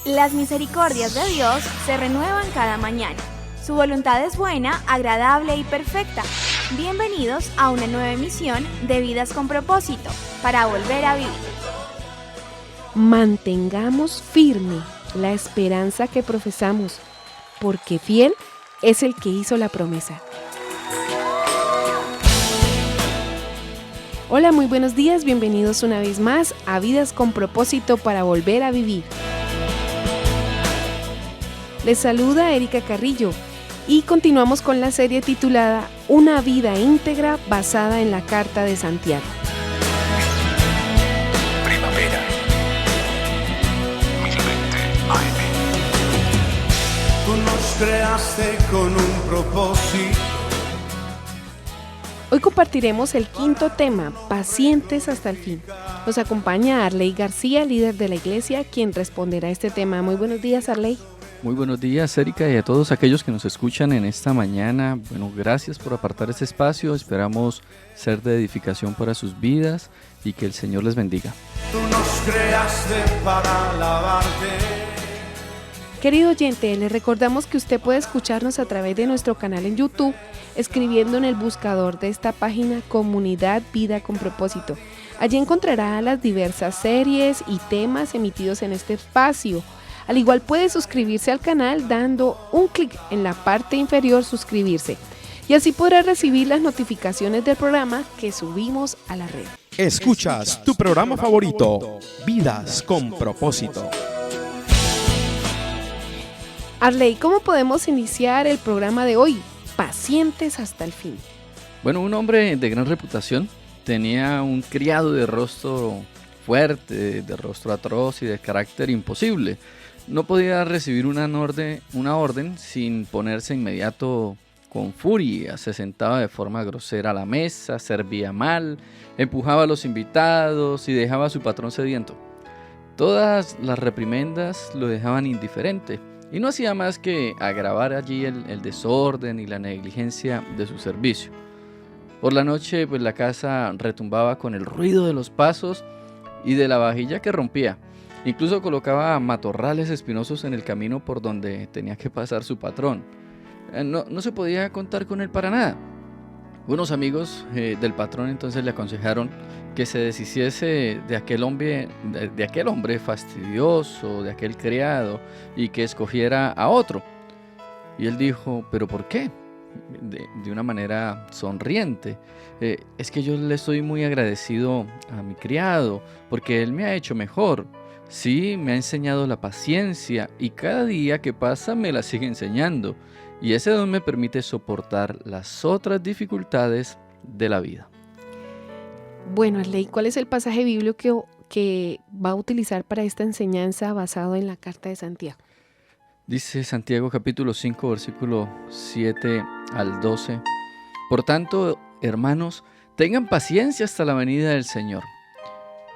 Las misericordias de Dios se renuevan cada mañana. Su voluntad es buena, agradable y perfecta. Bienvenidos a una nueva emisión de Vidas con Propósito, para volver a vivir. Mantengamos firme la esperanza que profesamos, porque fiel es el que hizo la promesa. Hola, muy buenos días, bienvenidos una vez más a Vidas con Propósito para volver a vivir. Les saluda Erika Carrillo y continuamos con la serie titulada Una vida íntegra basada en la Carta de Santiago. Primavera 1020 AM. Tú nos creaste con un propósito. Hoy compartiremos el quinto tema, pacientes hasta el fin. Nos acompaña Arley García, líder de la iglesia, quien responderá a este tema. Muy buenos días, Arley. Muy buenos días, Erika, y a todos aquellos que nos escuchan en esta mañana. Bueno, gracias por apartar este espacio. Esperamos ser de edificación para sus vidas y que el Señor les bendiga. Tú nos creaste para alabarte. Querido oyente, le recordamos que usted puede escucharnos a través de nuestro canal en YouTube, escribiendo en el buscador de esta página Comunidad Vida con Propósito. Allí encontrará las diversas series y temas emitidos en este espacio. Al igual puede suscribirse al canal dando un clic en la parte inferior suscribirse y así podrá recibir las notificaciones del programa que subimos a la red. Escuchas tu programa favorito, Vidas con Propósito. Arley, ¿cómo podemos iniciar el programa de hoy? Pacientes hasta el fin. Bueno, un hombre de gran reputación tenía un criado de rostro fuerte, de rostro atroz y de carácter imposible. No podía recibir una orden sin ponerse inmediato con furia. Se sentaba de forma grosera a la mesa, servía mal, empujaba a los invitados y dejaba a su patrón sediento. Todas las reprimendas lo dejaban indiferente y no hacía más que agravar allí el desorden y la negligencia de su servicio. Por la noche, pues la casa retumbaba con el ruido de los pasos y de la vajilla que rompía. Incluso colocaba matorrales espinosos en el camino por donde tenía que pasar su patrón. No se podía contar con él para nada. Unos amigos del patrón entonces le aconsejaron que se deshiciese de aquel hombre fastidioso, de aquel criado, y que escogiera a otro. Y él dijo, ¿pero por qué? De una manera sonriente. Es que yo le estoy muy agradecido a mi criado, porque él me ha hecho mejor. Sí, me ha enseñado la paciencia y cada día que pasa me la sigue enseñando. Y ese don me permite soportar las otras dificultades de la vida. Bueno, Arley, ¿cuál es el pasaje bíblico que va a utilizar para esta enseñanza basado en la Carta de Santiago? Dice Santiago capítulo 5, versículo 7 al 12. Por tanto, hermanos, tengan paciencia hasta la venida del Señor.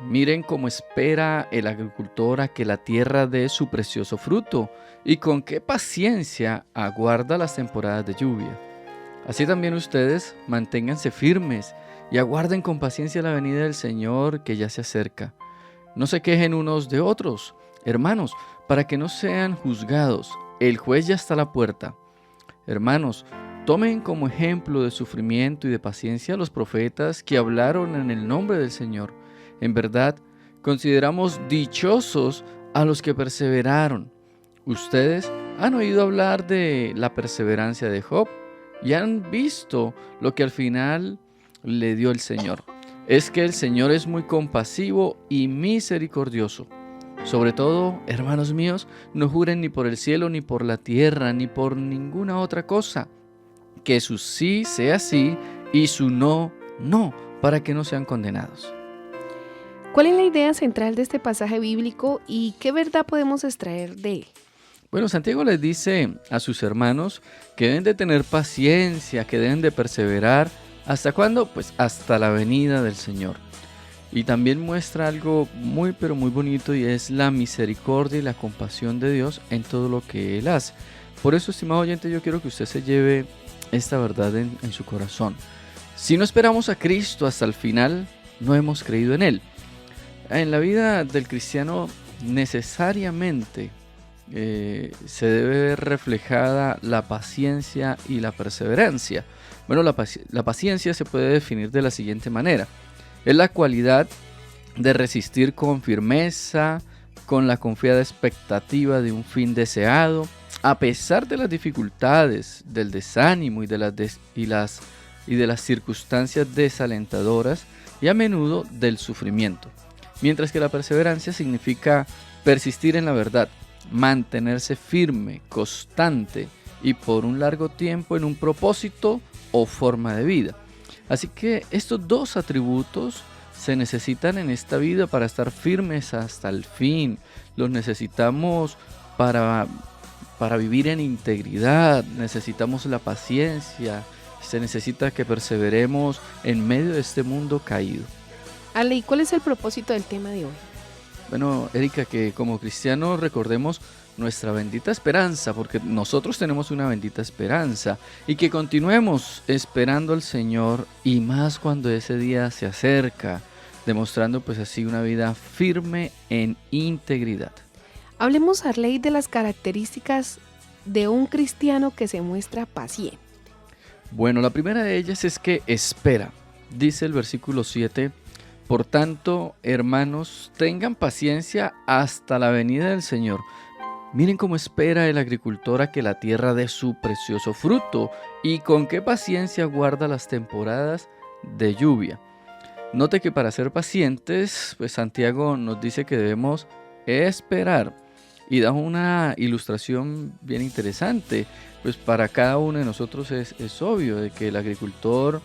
Miren cómo espera el agricultor a que la tierra dé su precioso fruto y con qué paciencia aguarda las temporadas de lluvia. Así también ustedes manténganse firmes y aguarden con paciencia la venida del Señor que ya se acerca. No se quejen unos de otros, hermanos, para que no sean juzgados. El juez ya está a la puerta. Hermanos, tomen como ejemplo de sufrimiento y de paciencia a los profetas que hablaron en el nombre del Señor. En verdad, consideramos dichosos a los que perseveraron. Ustedes han oído hablar de la perseverancia de Job y han visto lo que al final le dio el Señor. Es que el Señor es muy compasivo y misericordioso. Sobre todo, hermanos míos, no juren ni por el cielo, ni por la tierra, ni por ninguna otra cosa. Que su sí sea sí y su no, no, para que no sean condenados. ¿Cuál es la idea central de este pasaje bíblico y qué verdad podemos extraer de él? Bueno, Santiago les dice a sus hermanos que deben de tener paciencia, que deben de perseverar. ¿Hasta cuándo? Pues hasta la venida del Señor. Y también muestra algo muy pero muy bonito, y es la misericordia y la compasión de Dios en todo lo que Él hace. Por eso, estimado oyente, yo quiero que usted se lleve esta verdad en su corazón. Si no esperamos a Cristo hasta el final, no hemos creído en Él. En la vida del cristiano necesariamente se debe ver reflejada la paciencia y la perseverancia. Bueno, la paciencia se puede definir de la siguiente manera. Es la cualidad de resistir con firmeza, con la confiada expectativa de un fin deseado, a pesar de las dificultades, del desánimo y de las circunstancias desalentadoras y a menudo del sufrimiento. Mientras que la perseverancia significa persistir en la verdad, mantenerse firme, constante y por un largo tiempo en un propósito o forma de vida. Así que estos dos atributos se necesitan en esta vida para estar firmes hasta el fin. Los necesitamos para vivir en integridad. Necesitamos la paciencia. Se necesita que perseveremos en medio de este mundo caído. Ale, ¿cuál es el propósito del tema de hoy? Bueno, Erika, que como cristianos recordemos nuestra bendita esperanza, porque nosotros tenemos una bendita esperanza, y que continuemos esperando al Señor, y más cuando ese día se acerca, demostrando pues así una vida firme en integridad. Hablemos, Arley, de las características de un cristiano que se muestra paciente. Bueno, la primera de ellas es que espera. Dice el versículo 7, por tanto, hermanos, tengan paciencia hasta la venida del Señor. Miren cómo espera el agricultor a que la tierra dé su precioso fruto y con qué paciencia guarda las temporadas de lluvia. Note que para ser pacientes, pues Santiago nos dice que debemos esperar y da una ilustración bien interesante. Pues para cada uno de nosotros es obvio de que el agricultor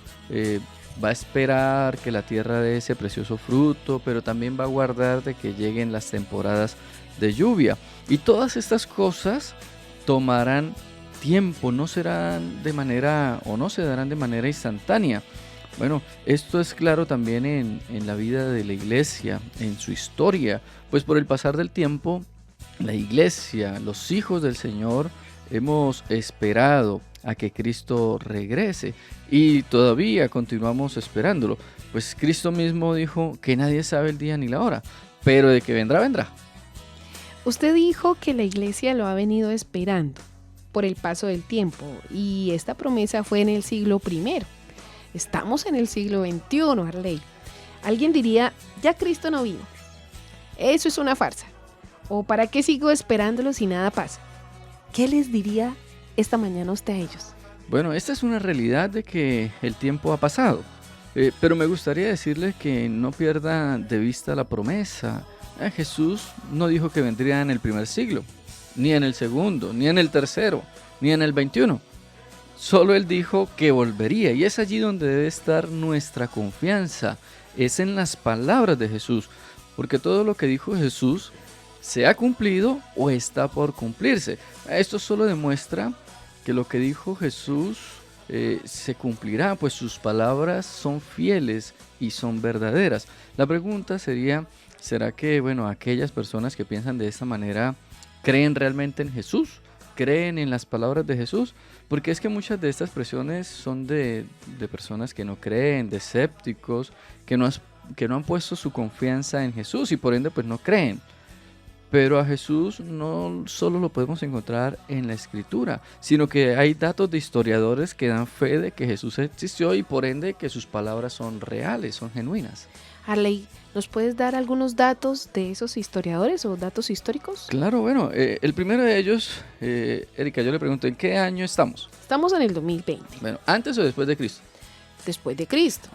va a esperar que la tierra dé ese precioso fruto, pero también va a guardar de que lleguen las temporadas de lluvia. Y todas estas cosas tomarán tiempo, no serán de manera o no se darán de manera instantánea. Bueno, esto es claro también en la vida de la iglesia, en su historia, pues por el pasar del tiempo, la iglesia, los hijos del Señor, hemos esperado a que Cristo regrese y todavía continuamos esperándolo, pues Cristo mismo dijo que nadie sabe el día ni la hora, pero de que vendrá, vendrá. Usted dijo que la iglesia lo ha venido esperando por el paso del tiempo y esta promesa fue en el siglo I. Estamos en el siglo XXI, Arley. Alguien diría, ya Cristo no vino. Eso es una farsa. ¿O para qué sigo esperándolo si nada pasa? ¿Qué les diría esta mañana usted a ellos? Bueno, esta es una realidad de que el tiempo ha pasado, pero me gustaría decirles que no pierda de vista la promesa. Jesús no dijo que vendría en el primer siglo, ni en el segundo, ni en el tercero, ni en el 21. Solo Él dijo que volvería, y es allí donde debe estar nuestra confianza, es en las palabras de Jesús, porque todo lo que dijo Jesús se ha cumplido o está por cumplirse. Esto solo demuestra que lo que dijo Jesús se cumplirá, pues sus palabras son fieles y son verdaderas. La pregunta sería, ¿será que aquellas personas que piensan de esta manera creen realmente en Jesús? ¿Creen en las palabras de Jesús? Porque es que muchas de estas presiones son de personas que no creen, de escépticos, que no han puesto su confianza en Jesús y por ende pues no creen. Pero a Jesús no solo lo podemos encontrar en la Escritura, sino que hay datos de historiadores que dan fe de que Jesús existió y por ende que sus palabras son reales, son genuinas. Arley, ¿nos puedes dar algunos datos de esos historiadores o datos históricos? Claro, el primero de ellos, Erika, yo le pregunto, ¿en qué año estamos? Estamos en el 2020. Bueno, ¿antes o después de Cristo? Después de Cristo.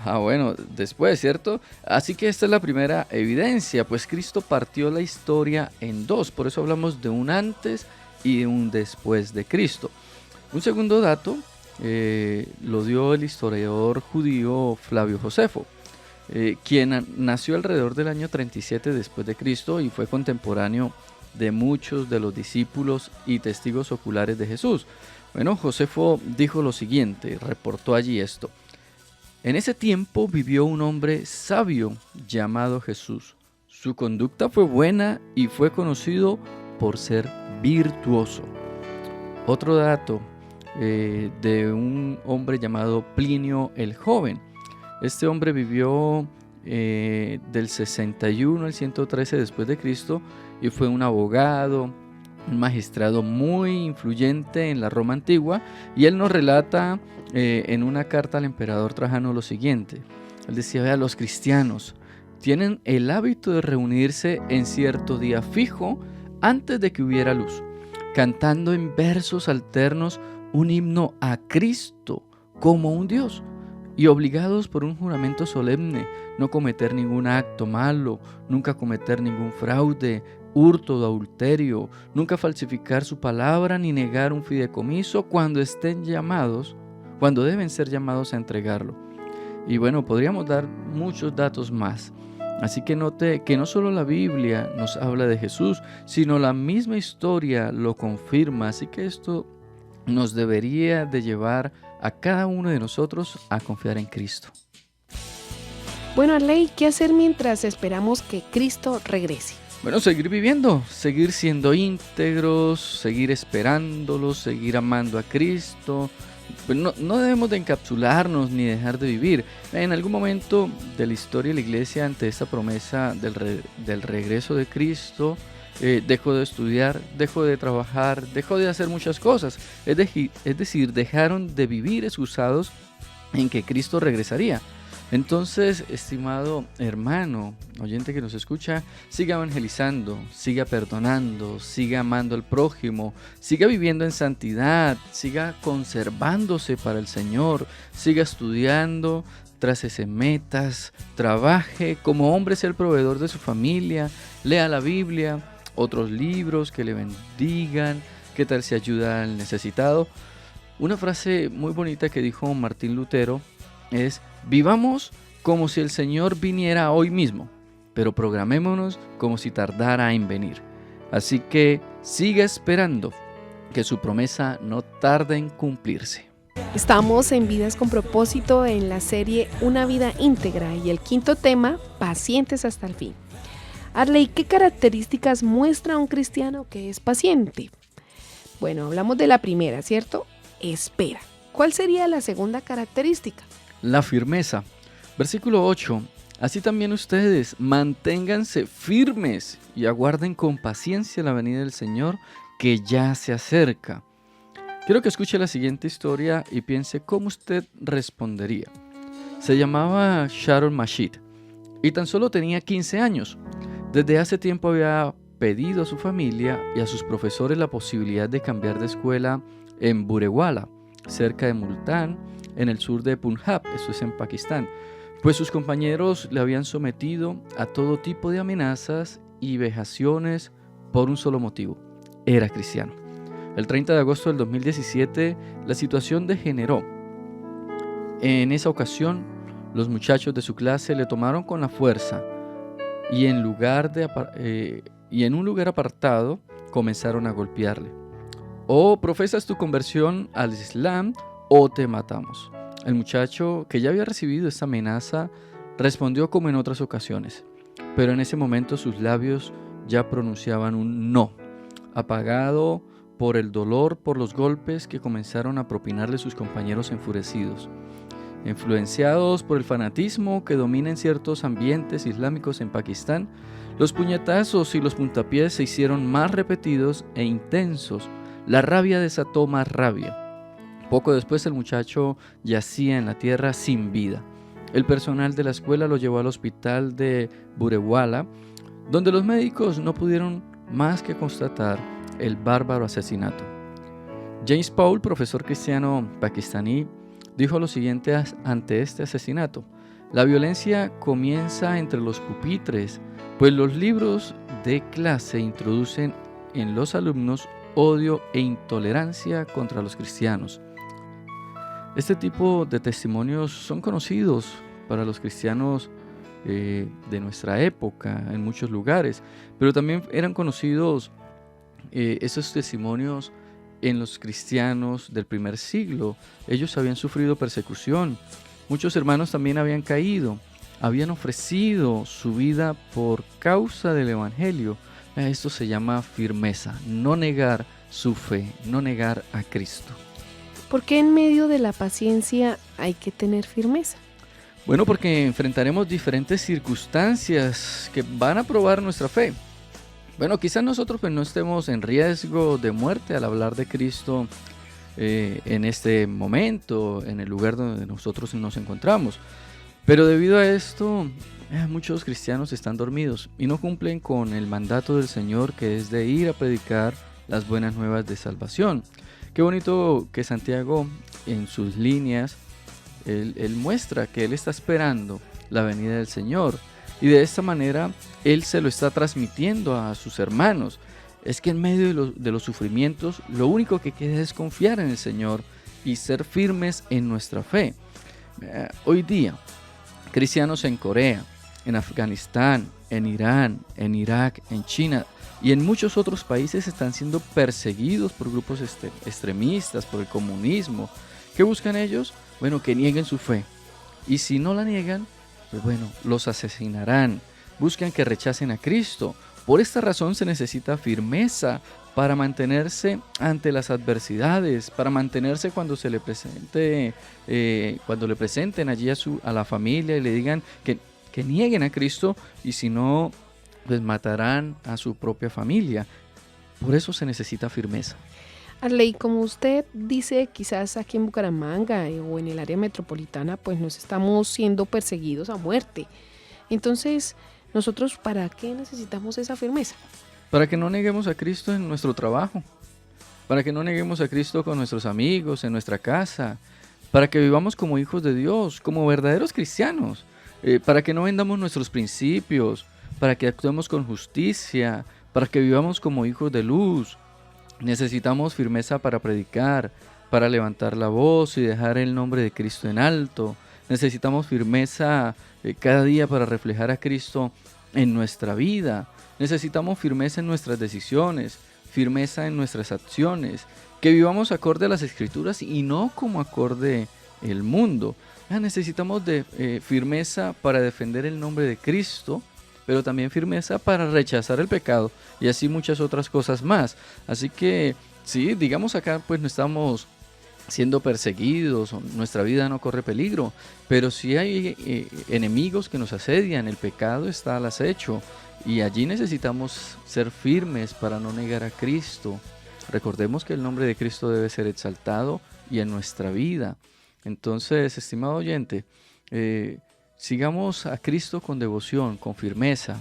Después, ¿cierto? Así que esta es la primera evidencia, pues Cristo partió la historia en dos, por eso hablamos de un antes y de un después de Cristo. Un segundo dato lo dio el historiador judío Flavio Josefo, quien nació alrededor del año 37 después de Cristo y fue contemporáneo de muchos de los discípulos y testigos oculares de Jesús. Bueno, Josefo dijo lo siguiente, reportó allí esto. En ese tiempo vivió un hombre sabio llamado Jesús. Su conducta fue buena y fue conocido por ser virtuoso. Otro dato de un hombre llamado Plinio el Joven. Este hombre vivió del 61 al 113 después de Cristo y fue un abogado, un magistrado muy influyente en la Roma antigua, y él nos relata en una carta al emperador Trajano lo siguiente. Él decía: vea, los cristianos tienen el hábito de reunirse en cierto día fijo antes de que hubiera luz, cantando en versos alternos un himno a Cristo como un Dios, y obligados por un juramento solemne no cometer ningún acto malo, nunca cometer ningún fraude, hurto o adulterio, nunca falsificar su palabra ni negar un fideicomiso cuando deben ser llamados a entregarlo. Y bueno, podríamos dar muchos datos más. Así que note que no solo la Biblia nos habla de Jesús, sino la misma historia lo confirma. Así que esto nos debería de llevar a cada uno de nosotros a confiar en Cristo. Bueno, Arley, ¿qué hacer mientras esperamos que Cristo regrese? Bueno, seguir viviendo, seguir siendo íntegros, seguir esperándolo, seguir amando a Cristo. Pero no debemos de encapsularnos ni dejar de vivir. En algún momento de la historia de la iglesia, ante esta promesa del regreso de Cristo, dejó de estudiar, dejó de trabajar, dejó de hacer muchas cosas. Es decir, dejaron de vivir excusados en que Cristo regresaría. Entonces, estimado hermano, oyente que nos escucha, siga evangelizando, siga perdonando, siga amando al prójimo, siga viviendo en santidad, siga conservándose para el Señor, siga estudiando, trácese metas, trabaje como hombre, sea el proveedor de su familia, lea la Biblia, otros libros que le bendigan. ¿Qué tal si ayuda al necesitado? Una frase muy bonita que dijo Martín Lutero es: vivamos como si el Señor viniera hoy mismo, pero programémonos como si tardara en venir. Así que siga esperando, que su promesa no tarde en cumplirse. Estamos en Vidas con Propósito en la serie Una vida íntegra y el quinto tema, pacientes hasta el fin. Arley, ¿qué características muestra un cristiano que es paciente? Bueno, hablamos de la primera, ¿cierto? Espera. ¿Cuál sería la segunda característica? La firmeza. Versículo 8. Así también ustedes manténganse firmes y aguarden con paciencia la venida del Señor, que ya se acerca. Quiero que escuche la siguiente historia y piense cómo usted respondería. Se llamaba Sharon Mashid y tan solo tenía 15 años. Desde hace tiempo había pedido a su familia y a sus profesores la posibilidad de cambiar de escuela en Burewala, cerca de Multan, en el sur de Punjab, eso es en Pakistán, pues sus compañeros le habían sometido a todo tipo de amenazas y vejaciones por un solo motivo: era cristiano. El 30 de agosto del 2017 la situación degeneró. En esa ocasión, los muchachos de su clase le tomaron con la fuerza y en un lugar apartado comenzaron a golpearle. O profesas tu conversión al Islam o te matamos. El muchacho, que ya había recibido esta amenaza, respondió como en otras ocasiones, pero en ese momento sus labios ya pronunciaban un no, apagado por el dolor por los golpes que comenzaron a propinarle sus compañeros enfurecidos. Influenciados por el fanatismo que domina en ciertos ambientes islámicos en Pakistán, los puñetazos y los puntapiés se hicieron más repetidos e intensos. La rabia desató más rabia. Poco después el muchacho yacía en la tierra sin vida. El personal de la escuela lo llevó al hospital de Burewala, donde los médicos no pudieron más que constatar el bárbaro asesinato. James Paul, profesor cristiano pakistaní, dijo lo siguiente ante este asesinato: la violencia comienza entre los pupitres, pues los libros de clase introducen en los alumnos odio e intolerancia contra los cristianos. Este tipo de testimonios son conocidos para los cristianos de nuestra época en muchos lugares, pero también eran conocidos esos testimonios en los cristianos del primer siglo. Ellos habían sufrido persecución, muchos hermanos también habían caído, habían ofrecido su vida por causa del evangelio. Esto se llama firmeza, no negar su fe, no negar a Cristo. ¿Por qué en medio de la paciencia hay que tener firmeza? Bueno, porque enfrentaremos diferentes circunstancias que van a probar nuestra fe. Bueno, quizás nosotros pues no estemos en riesgo de muerte al hablar de Cristo en este momento, en el lugar donde nosotros nos encontramos. Pero debido a esto, muchos cristianos están dormidos y no cumplen con el mandato del Señor, que es de ir a predicar las buenas nuevas de salvación. Qué bonito que Santiago en sus líneas, él muestra que él está esperando la venida del Señor. Y de esta manera él se lo está transmitiendo a sus hermanos. Es que en medio de los sufrimientos, lo único que queda es confiar en el Señor y ser firmes en nuestra fe. Hoy día, cristianos en Corea, en Afganistán, en Irán, en Irak, en China y en muchos otros países están siendo perseguidos por grupos extremistas, por el comunismo. ¿Qué buscan ellos? Bueno, que nieguen su fe. Y si no la niegan, pues bueno, los asesinarán. Buscan que rechacen a Cristo. Por esta razón se necesita firmeza para mantenerse ante las adversidades, para mantenerse cuando se le presente, cuando le presenten allí a la familia y le digan que nieguen a Cristo, y si no, pues matarán a su propia familia. Por eso se necesita firmeza. Arley, como usted dice, quizás aquí en Bucaramanga o en el área metropolitana, pues nos estamos siendo perseguidos a muerte. Entonces, nosotros, ¿para qué necesitamos esa firmeza? Para que no neguemos a Cristo en nuestro trabajo, para que no neguemos a Cristo con nuestros amigos, en nuestra casa, para que vivamos como hijos de Dios, como verdaderos cristianos, para que no vendamos nuestros principios, para que actuemos con justicia, para que vivamos como hijos de luz. Necesitamos firmeza para predicar, para levantar la voz y dejar el nombre de Cristo en alto. Necesitamos firmeza cada día para reflejar a Cristo en nuestra vida. Necesitamos firmeza en nuestras decisiones, firmeza en nuestras acciones, que vivamos acorde a las Escrituras y no como acorde el mundo. Necesitamos de firmeza para defender el nombre de Cristo, pero también firmeza para rechazar el pecado y así muchas otras cosas más. Así que sí, digamos acá pues no estamos siendo perseguidos, nuestra vida no corre peligro, pero sí hay enemigos que nos asedian, el pecado está al acecho y allí necesitamos ser firmes para no negar a Cristo. Recordemos que el nombre de Cristo debe ser exaltado y en nuestra vida. Entonces, estimado oyente, sigamos a Cristo con devoción, con firmeza.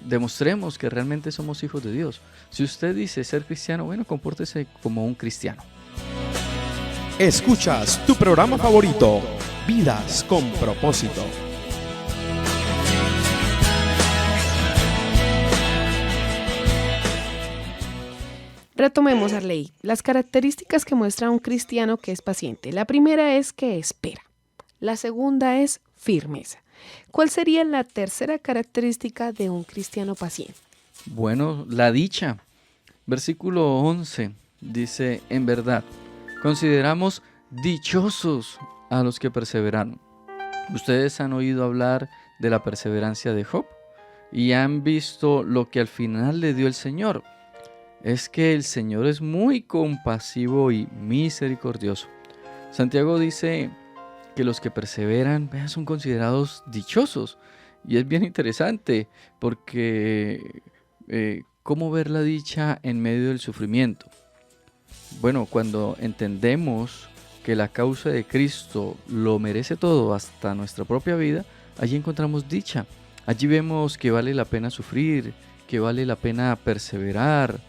Demostremos que realmente somos hijos de Dios. Si usted dice ser cristiano, bueno, compórtese como un cristiano. Escuchas tu programa favorito, Vidas con Propósito. Retomemos, Arley, las características que muestra un cristiano que es paciente. La primera es que espera. La segunda es firmeza. ¿Cuál sería la tercera característica de un cristiano paciente? Bueno, la dicha. Versículo 11 dice, en verdad, consideramos dichosos a los que perseveraron. Ustedes han oído hablar de la perseverancia de Job y han visto lo que al final le dio el Señor. Es que el Señor es muy compasivo y misericordioso. Santiago dice que los que perseveran son considerados dichosos. Y es bien interesante porque ¿cómo ver la dicha en medio del sufrimiento? Bueno, cuando entendemos que la causa de Cristo lo merece todo, hasta nuestra propia vida, allí encontramos dicha. Allí vemos que vale la pena sufrir, que vale la pena perseverar.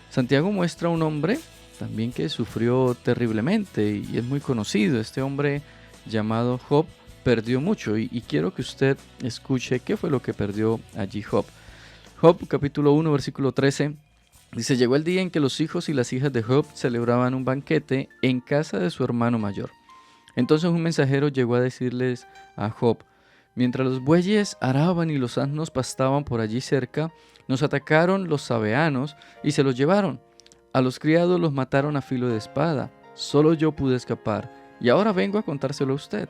Santiago muestra a un hombre también que sufrió terriblemente y es muy conocido. Este hombre llamado Job perdió mucho y quiero que usted escuche qué fue lo que perdió allí Job. Job capítulo 1 versículo 13 dice, llegó el día en que los hijos y las hijas de Job celebraban un banquete en casa de su hermano mayor. Entonces un mensajero llegó a decirles a Job, mientras los bueyes araban y los asnos pastaban por allí cerca, nos atacaron los sabeanos y se los llevaron. A los criados los mataron a filo de espada. Solo yo pude escapar y ahora vengo a contárselo a usted.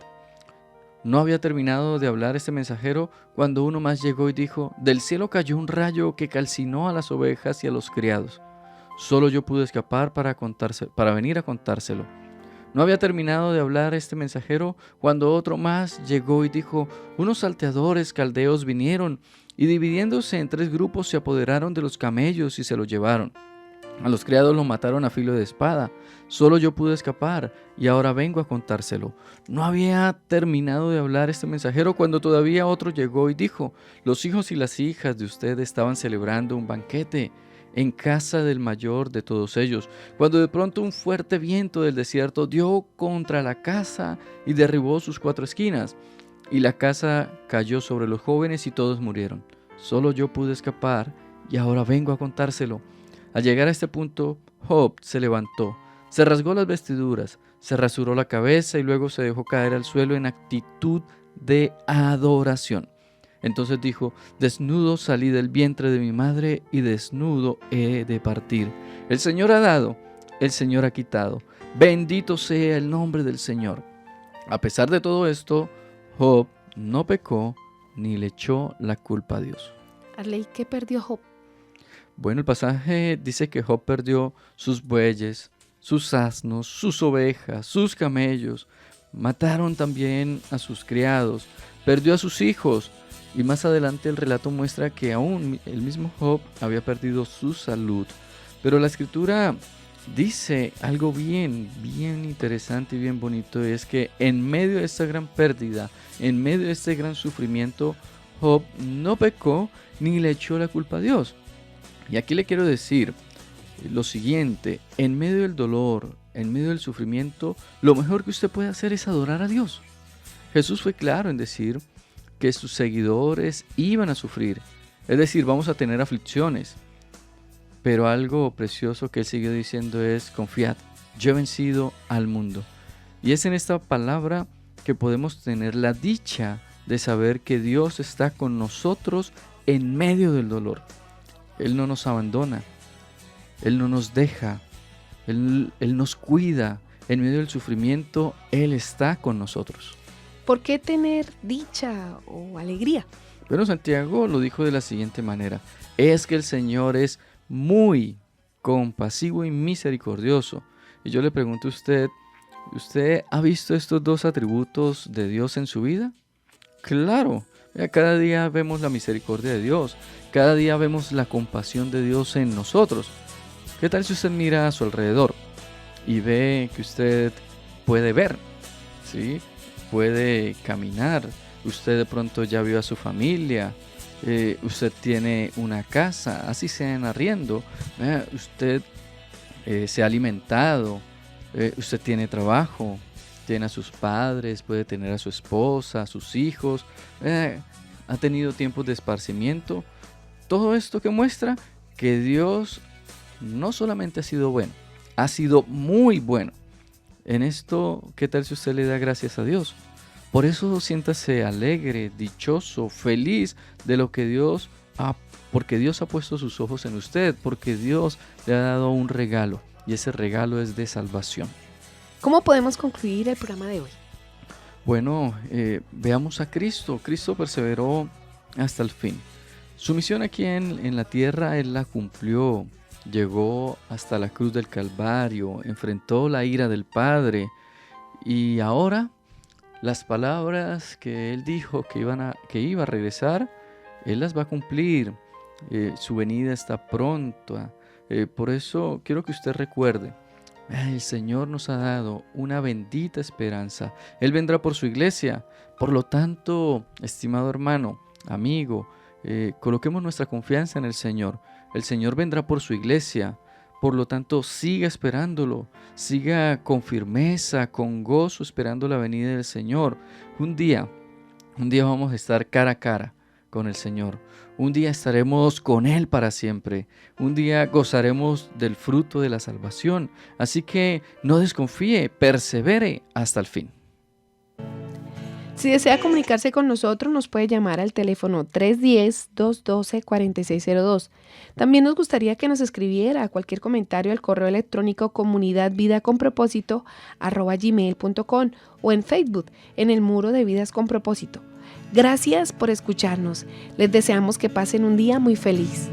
No había terminado de hablar este mensajero cuando uno más llegó y dijo, del cielo cayó un rayo que calcinó a las ovejas y a los criados. Solo yo pude escapar para venir a contárselo. No había terminado de hablar este mensajero cuando otro más llegó y dijo, unos salteadores caldeos vinieron Y dividiéndose en 3 grupos se apoderaron de los camellos y se los llevaron. A los criados los mataron a filo de espada. Solo yo pude escapar y ahora vengo a contárselo. No había terminado de hablar este mensajero cuando todavía otro llegó y dijo: los hijos y las hijas de usted estaban celebrando un banquete en casa del mayor de todos ellos, cuando de pronto un fuerte viento del desierto dio contra la casa y derribó sus 4 esquinas. Y la casa cayó sobre los jóvenes y todos murieron. Solo yo pude escapar y ahora vengo a contárselo. Al llegar a este punto, Job se levantó, se rasgó las vestiduras, se rasuró la cabeza y luego se dejó caer al suelo en actitud de adoración. Entonces dijo: desnudo salí del vientre de mi madre y desnudo he de partir. El Señor ha dado, el Señor ha quitado. Bendito sea el nombre del Señor. A pesar de todo esto, Job no pecó ni le echó la culpa a Dios. Arley, ¿qué perdió Job? Bueno, el pasaje dice que Job perdió sus bueyes, sus asnos, sus ovejas, sus camellos. Mataron también a sus criados, perdió a sus hijos. Y más adelante el relato muestra que aún el mismo Job había perdido su salud. Pero la escritura dice algo bien interesante y bien bonito, y es que en medio de esta gran pérdida, en medio de este gran sufrimiento, Job no pecó ni le echó la culpa a Dios. Y aquí le quiero decir lo siguiente: en medio del dolor, en medio del sufrimiento, lo mejor que usted puede hacer es adorar a Dios. Jesús fue claro en decir que sus seguidores iban a sufrir, es decir, vamos a tener aflicciones. Pero algo precioso que él siguió diciendo es: confiad, yo he vencido al mundo. Y es en esta palabra que podemos tener la dicha de saber que Dios está con nosotros en medio del dolor. Él no nos abandona, Él no nos deja, Él nos cuida. En medio del sufrimiento, Él está con nosotros. ¿Por qué tener dicha o alegría? Bueno, Santiago lo dijo de la siguiente manera: es que el Señor es muy compasivo y misericordioso. Y yo le pregunto a usted, ¿usted ha visto estos 2 atributos de Dios en su vida? Claro, cada día vemos la misericordia de Dios, cada día vemos la compasión de Dios en nosotros. ¿Qué tal si usted mira a su alrededor y ve que usted puede ver, ¿sí? Puede caminar, usted de pronto ya vio a su familia, usted tiene una casa, así sea en arriendo, usted se ha alimentado, usted tiene trabajo, tiene a sus padres, puede tener a su esposa, a sus hijos, ha tenido tiempos de esparcimiento. Todo esto que muestra que Dios no solamente ha sido bueno, ha sido muy bueno. En esto, ¿qué tal si usted le da gracias a Dios? Por eso siéntase alegre, dichoso, feliz de lo que porque Dios ha puesto sus ojos en usted, porque Dios le ha dado un regalo, y ese regalo es de salvación. ¿Cómo podemos concluir el programa de hoy? Bueno, veamos a Cristo. Cristo perseveró hasta el fin. Su misión aquí en la tierra, Él la cumplió. Llegó hasta la cruz del Calvario, enfrentó la ira del Padre, y ahora las palabras que Él dijo que iba a regresar, Él las va a cumplir. Su venida está pronta. Por eso quiero que usted recuerde: el Señor nos ha dado una bendita esperanza. Él vendrá por su iglesia. Por lo tanto, estimado hermano, amigo, coloquemos nuestra confianza en el Señor. El Señor vendrá por su iglesia. Por lo tanto, siga esperándolo. Siga con firmeza, con gozo, esperando la venida del Señor. Un día vamos a estar cara a cara con el Señor. Un día estaremos con Él para siempre. Un día gozaremos del fruto de la salvación. Así que no desconfíe, persevere hasta el fin. Si desea comunicarse con nosotros, nos puede llamar al teléfono 310-212-4602. También nos gustaría que nos escribiera cualquier comentario al correo electrónico comunidadvidaconpropósito@gmail.com o en Facebook, en el muro de Vidas con Propósito. Gracias por escucharnos. Les deseamos que pasen un día muy feliz.